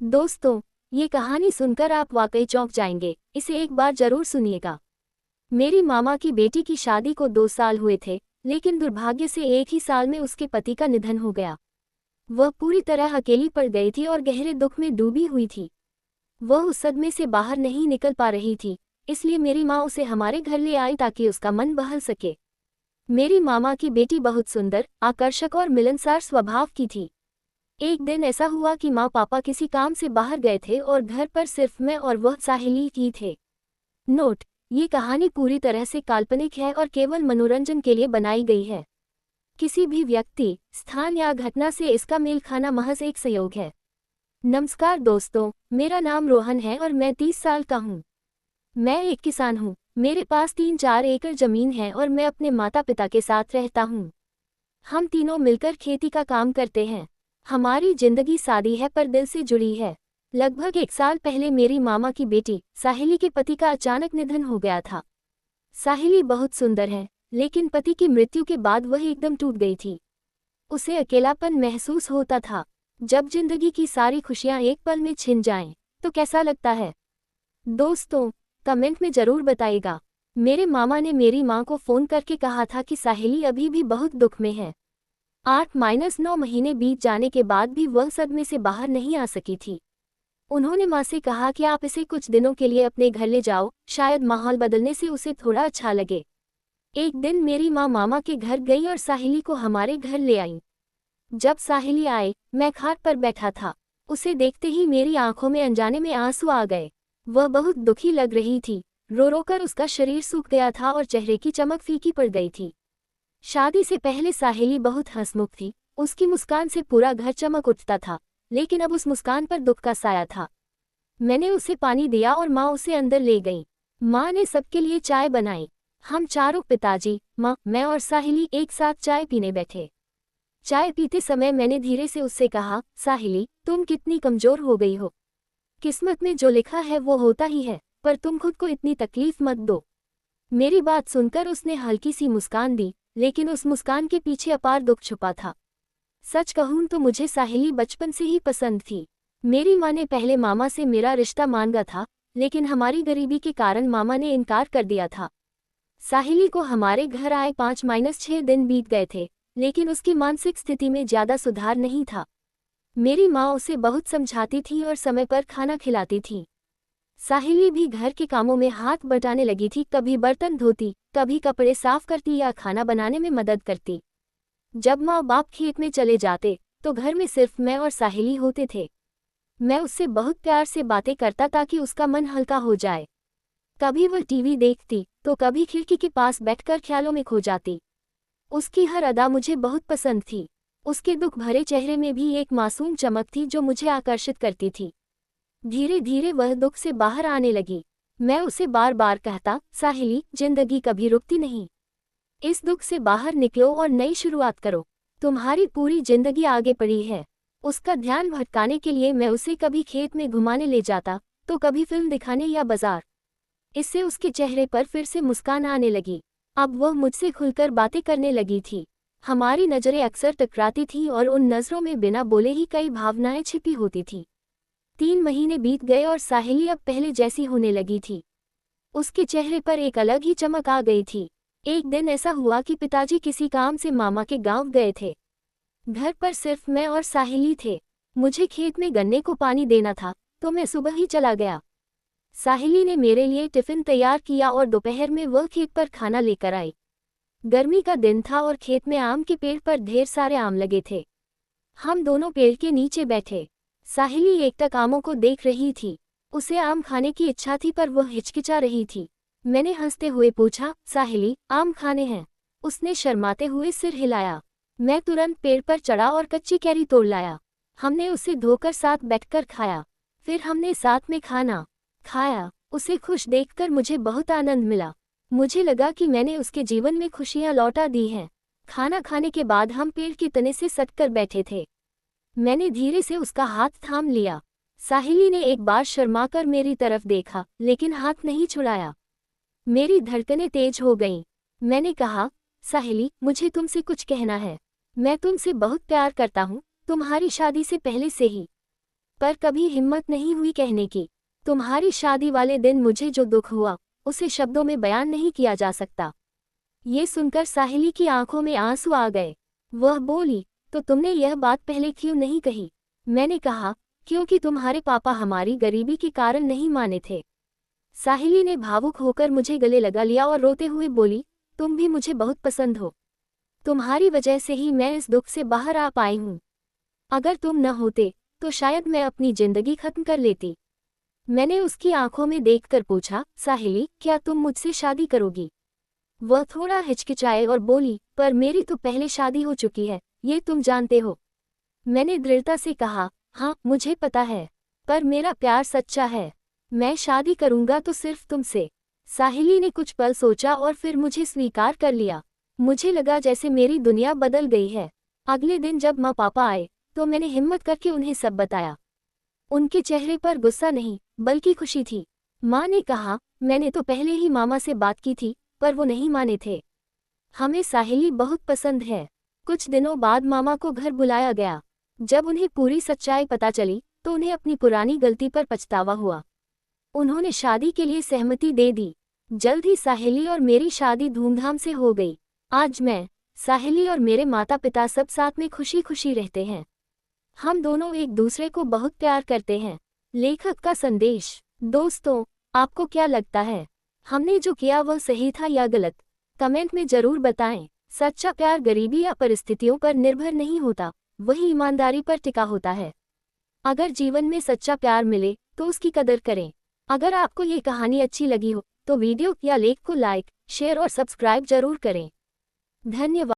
दोस्तों, ये कहानी सुनकर आप वाकई चौंक जाएंगे। इसे एक बार जरूर सुनिएगा। मेरी मामा की बेटी की शादी को 2 साल हुए थे, लेकिन दुर्भाग्य से एक ही साल में उसके पति का निधन हो गया। वह पूरी तरह अकेली पड़ गई थी और गहरे दुख में डूबी हुई थी। वह उस सदमे से बाहर नहीं निकल पा रही थी, इसलिए मेरी माँ उसे हमारे घर ले आई ताकि उसका मन बहल सके। मेरी मामा की बेटी बहुत सुंदर, आकर्षक और मिलनसार स्वभाव की थी। एक दिन ऐसा हुआ कि माँ पापा किसी काम से बाहर गए थे और घर पर सिर्फ मैं और वह साहिली ही थे। नोट: ये कहानी पूरी तरह से काल्पनिक है और केवल मनोरंजन के लिए बनाई गई है। किसी भी व्यक्ति, स्थान या घटना से इसका मेल खाना महज एक संयोग है। नमस्कार दोस्तों, मेरा नाम रोहन है और मैं 30 साल का हूँ। मैं एक किसान हूँ। मेरे पास 3-4 एकड़ जमीन है और मैं अपने माता पिता के साथ रहता हूँ। हम तीनों मिलकर खेती का काम करते हैं। हमारी जिंदगी सादी है पर दिल से जुड़ी है। लगभग 1 साल पहले मेरी मामा की बेटी साहिली के पति का अचानक निधन हो गया था। साहिली बहुत सुंदर है, लेकिन पति की मृत्यु के बाद वह एकदम टूट गई थी। उसे अकेलापन महसूस होता था। जब जिंदगी की सारी खुशियां एक पल में छिन जाएं, तो कैसा लगता है? दोस्तों, कमेंट में जरूर बताइएगा। मेरे मामा ने मेरी मां को फोन करके कहा था कि साहिली अभी भी बहुत दुख में है। 8-9 महीने बीत जाने के बाद भी वह सदमे से बाहर नहीं आ सकी थी। उन्होंने माँ से कहा कि आप इसे कुछ दिनों के लिए अपने घर ले जाओ, शायद माहौल बदलने से उसे थोड़ा अच्छा लगे। एक दिन मेरी माँ मामा के घर गई और साहिली को हमारे घर ले आई। जब साहिली आई, मैं खाट पर बैठा था। उसे देखते ही मेरी आंखों में अनजाने में आंसू आ गए। वह बहुत दुखी लग रही थी। रो रो कर उसका शरीर सूख गया था और चेहरे की चमक फीकी पड़ गई थी। शादी से पहले साहिली बहुत हंसमुख थी। उसकी मुस्कान से पूरा घर चमक उठता था, लेकिन अब उस मुस्कान पर दुख का साया था। मैंने उसे पानी दिया और माँ उसे अंदर ले गई। माँ ने सबके लिए चाय बनाई। हम चारों, पिताजी, माँ, मैं और साहिली एक साथ चाय पीने बैठे। चाय पीते समय मैंने धीरे से उससे कहा, साहिली, तुम कितनी कमजोर हो गई हो। किस्मत में जो लिखा है वो होता ही है, पर तुम खुद को इतनी तकलीफ मत दो। मेरी बात सुनकर उसने हल्की सी मुस्कान दी, लेकिन उस मुस्कान के पीछे अपार दुख छुपा था। सच कहूं तो मुझे साहिली बचपन से ही पसंद थी। मेरी माँ ने पहले मामा से मेरा रिश्ता मांगा था, लेकिन हमारी गरीबी के कारण मामा ने इनकार कर दिया था। साहिली को हमारे घर आए 5-6 दिन बीत गए थे, लेकिन उसकी मानसिक स्थिति में ज्यादा सुधार नहीं था। मेरी माँ उसे बहुत समझाती थी और समय पर खाना खिलाती थी। साहिली भी घर के कामों में हाथ बटाने लगी थी। कभी बर्तन धोती, कभी कपड़े साफ करती या खाना बनाने में मदद करती। जब माँ बाप खेत में चले जाते, तो घर में सिर्फ मैं और साहिली होते थे। मैं उससे बहुत प्यार से बातें करता ताकि उसका मन हल्का हो जाए। कभी वह टीवी देखती, तो कभी खिड़की के पास बैठकर ख्यालों में खो जाती। उसकी हर अदा मुझे बहुत पसंद थी। उसके दुख भरे चेहरे में भी एक मासूम चमक थी जो मुझे आकर्षित करती थी। धीरे धीरे वह दुख से बाहर आने लगी। मैं उसे बार बार कहता, साहिली, जिंदगी कभी रुकती नहीं। इस दुख से बाहर निकलो और नई शुरुआत करो। तुम्हारी पूरी जिंदगी आगे पड़ी है। उसका ध्यान भटकाने के लिए मैं उसे कभी खेत में घुमाने ले जाता, तो कभी फिल्म दिखाने या बाजार। इससे उसके चेहरे पर फिर से मुस्कान आने लगी। अब वह मुझसे खुलकर बातें करने लगी थी। हमारी नज़रें अक्सर टकराती थीं और उन नज़रों में बिना बोले ही कई भावनाएं छिपी होती थीं। 3 महीने बीत गए और साहिली अब पहले जैसी होने लगी थी। उसके चेहरे पर एक अलग ही चमक आ गई थी। एक दिन ऐसा हुआ कि पिताजी किसी काम से मामा के गांव गए थे। घर पर सिर्फ मैं और साहिली थे। मुझे खेत में गन्ने को पानी देना था, तो मैं सुबह ही चला गया। साहिली ने मेरे लिए टिफिन तैयार किया और दोपहर में वह खेत पर खाना लेकर आई। गर्मी का दिन था और खेत में आम के पेड़ पर ढेर सारे आम लगे थे। हम दोनों पेड़ के नीचे बैठे। साहिली एकटक आमों को देख रही थी। उसे आम खाने की इच्छा थी पर वह हिचकिचा रही थी। मैंने हंसते हुए पूछा, साहिली, आम खाने हैं? उसने शर्माते हुए सिर हिलाया। मैं तुरंत पेड़ पर चढ़ा और कच्ची कैरी तोड़ लाया। हमने उसे धोकर साथ बैठकर खाया। फिर हमने साथ में खाना खाया। उसे खुश देखकर मुझे बहुत आनंद मिला। मुझे लगा कि मैंने उसके जीवन में खुशियां लौटा दी हैं। खाना खाने के बाद हम पेड़ के तने से सटकर बैठे थे। मैंने धीरे से उसका हाथ थाम लिया। साहिली ने एक बार शर्माकर मेरी तरफ देखा, लेकिन हाथ नहीं छुड़ाया। मेरी धड़कनें तेज हो गईं। मैंने कहा, साहिली, मुझे तुमसे कुछ कहना है। मैं तुमसे बहुत प्यार करता हूँ, तुम्हारी शादी से पहले से ही। पर कभी हिम्मत नहीं हुई कहने की। तुम्हारी शादी वाले दिन मुझे जो दुख हुआ उसे शब्दों में बयान नहीं किया जा सकता। ये सुनकर साहिली की आंखों में आंसू आ गए। वह बोली, तो तुमने यह बात पहले क्यों नहीं कही? मैंने कहा, क्योंकि तुम्हारे पापा हमारी गरीबी के कारण नहीं माने थे। साहिली ने भावुक होकर मुझे गले लगा लिया और रोते हुए बोली, तुम भी मुझे बहुत पसंद हो। तुम्हारी वजह से ही मैं इस दुख से बाहर आ पाई हूँ। अगर तुम न होते तो शायद मैं अपनी जिंदगी खत्म कर लेती। मैंने उसकी आंखों में देखकर पूछा, साहिली, क्या तुम मुझसे शादी करोगी? वह थोड़ा हिचकिचाए और बोली, पर मेरी तो पहले शादी हो चुकी है, ये तुम जानते हो। मैंने दृढ़ता से कहा, हाँ मुझे पता है, पर मेरा प्यार सच्चा है। मैं शादी करूंगा तो सिर्फ तुमसे। साहिली ने कुछ पल सोचा और फिर मुझे स्वीकार कर लिया। मुझे लगा जैसे मेरी दुनिया बदल गई है। अगले दिन जब माँ पापा आए तो मैंने हिम्मत करके उन्हें सब बताया। उनके चेहरे पर गुस्सा नहीं बल्कि खुशी थी। माँ ने कहा, मैंने तो पहले ही मामा से बात की थी, पर वो नहीं माने थे। हमें साहिली बहुत पसंद है। कुछ दिनों बाद मामा को घर बुलाया गया। जब उन्हें पूरी सच्चाई पता चली तो उन्हें अपनी पुरानी गलती पर पछतावा हुआ। उन्होंने शादी के लिए सहमति दे दी। जल्द ही साहिली और मेरी शादी धूमधाम से हो गई। आज मैं, साहिली और मेरे माता पिता सब साथ में खुशी खुशी रहते हैं। हम दोनों एक दूसरे को बहुत प्यार करते हैं। लेखक का संदेश। दोस्तों, आपको क्या लगता है, हमने जो किया वह सही था या गलत? कमेंट में जरूर बताएं। सच्चा प्यार गरीबी या परिस्थितियों पर निर्भर नहीं होता, वही ईमानदारी पर टिका होता है। अगर जीवन में सच्चा प्यार मिले तो उसकी कदर करें। अगर आपको ये कहानी अच्छी लगी हो तो वीडियो या लेख को लाइक, शेयर और सब्सक्राइब जरूर करें। धन्यवाद।